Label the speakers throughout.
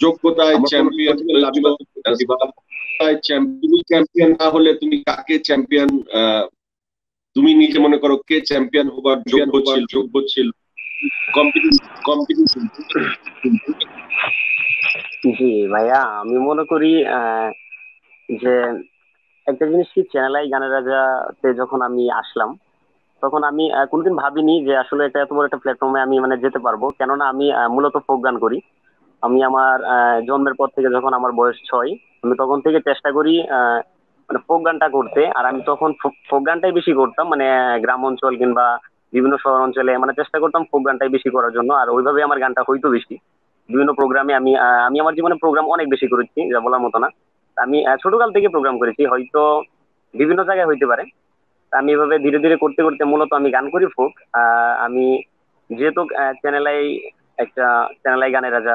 Speaker 1: যোগ্যতায় চ্যাম্পিয়ন, তুমি চ্যাম্পিয়ন না হলে তুমি কাকে চ্যাম্পিয়ন, তুমি নিজে মনে করো কে চ্যাম্পিয়ন হবার যোগ্য ছিল?
Speaker 2: জি ভাইয়া, আমি মনে করি যে একটা জিনিস কি, চ্যানেল আই গানের রাজাতে যখন আমি আসলাম তখন আমি কোনোদিন ভাবিনি যে আসলে এটা এত বড় একটা প্ল্যাটফর্মে আমি মানে যেতে পারবো। কেননা আমি মূলত ফোক গান করি। আমি আমার জন্মের পর থেকে, যখন আমার বয়স 6, আমি তখন থেকে চেষ্টা করি মানে ফোক গানটা করতে। আর আমি তখন ফোক গানটাই বেশি করতাম, মানে গ্রাম অঞ্চল কিংবা বিভিন্ন শহর অঞ্চলে মানে চেষ্টা করতাম ফোক গানটাই বেশি করার জন্য। আর ওইভাবে আমার গানটা হইতো বেশি। বিভিন্ন প্রোগ্রামে আমি আমার জীবনে প্রোগ্রাম অনেক বেশি করেছি, যা বলার মতো না। আমি ছোটকাল থেকে প্রোগ্রাম করেছি, হয়তো বিভিন্ন জায়গায় হইতে পারে। তা আমি এভাবে ধীরে ধীরে করতে করতে মূলত আমি গান করি ফোক। আমি যেহেতু চ্যানেল আই একটা চ্যানেল আই গানের রাজা,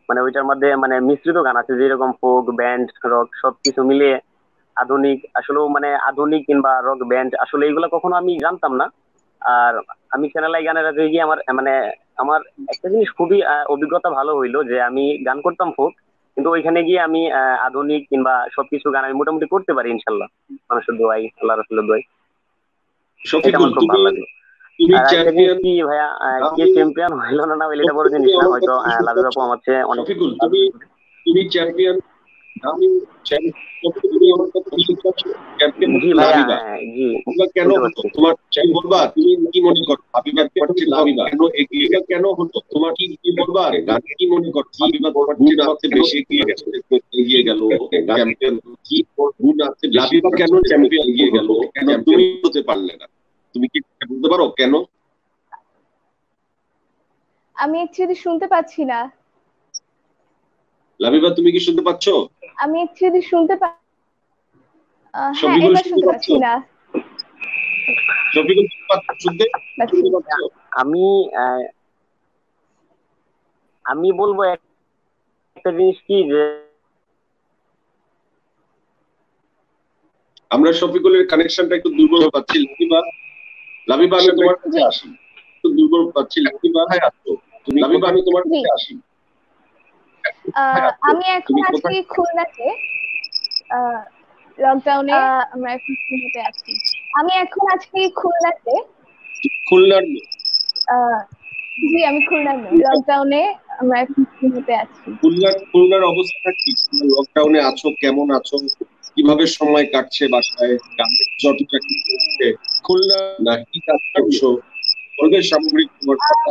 Speaker 2: মানে ওইটার মধ্যে মানে মিশ্রিত গান আছে, যেরকম ফোক, ব্যান্ড, রক সবকিছু মিলিয়ে আধুনিক, আসলেও মানে আধুনিক কিংবা রক ব্যান্ড আসলে এগুলো কখনো আমি জানতাম না। আর আমি চ্যানেল আই গানের রাজা গিয়ে আমার মানে আমার একটা জিনিস খুবই অভিজ্ঞতা ভালো হইলো, যে আমি গান করতাম ফোক, কিন্তু ওইখানে গিয়ে আমি আধুনিক কিংবা সবকিছু গান আমি মোটামুটি করতে পারি ইনশাল্লাহ, মানুষের দোয়াই, আল্লাহ রাসূলের দোয়াই। এটা আমার খুব ভালো লাগলো। আর একটা জিনিস কি ভাইয়া, কে চ্যাম্পিয়ন হইলো না না হইলো এটা বড় জিনিস না, হয়তো লাবিব আপু আমার চেয়ে অনেক।
Speaker 1: তুমি চ্যাম্পিয়ন, আমি
Speaker 2: জি ভাইয়া, জি
Speaker 1: কেন হতো তোমার বলবা? তুমি কি মনে করো হাবিবার লাবিবা কেন এগিয়ে, কেন হতো তোমার কি বলবা? গান কি মনে করো হাবিবা তোমার বেশি এগিয়ে গেল, চ্যাম্পিয়ন কি গুণ আছে, লাবিবা কেন চ্যাম্পিয়ন এগিয়ে গেল, কেন তুমি হতে পারলে না? তুমি কি বলতে পারো কেন?
Speaker 3: আমি অ্যাকচুয়ালি শুনতে পাচ্ছি না।
Speaker 1: লাবিবা তুমি কি শুনতে পাচ্ছো?
Speaker 3: আমি অ্যাকচুয়ালি হ্যাঁ, এবার শুনতে পাচ্ছি না।
Speaker 2: আমি আমি বলবো একটা জিনিস কি, যে
Speaker 1: আমরা শফিকুলের কানেকশনটা একটু দুর্বল পাচ্ছি। লাবিবা আমি তোমার কাছে আসি, একটু দুর্বল পাচ্ছি। লাবিবা হ্যাঁ আসো, তুমি লাবিবা আমি তোমার কাছে আসি।
Speaker 3: আমি এখন আছি খুলনাতে, লকডাউনে আমরা এখন খুলনাতে আছি। আমি এখন আছি খুলনাতে।
Speaker 1: খুলনার?
Speaker 3: জি আমি খুলনার, লকডাউনে আমরা এখন খুলনাতে আছি।
Speaker 1: খুলনার অবস্থা কি? লকডাউনে আছো, কেমন আছো, কিভাবে সময় কাটছে বাসায়, গানের চর্চা কি করছে, খুলনা না কি কাজ করছো, ওদের সামগ্রিক তোমার কথা।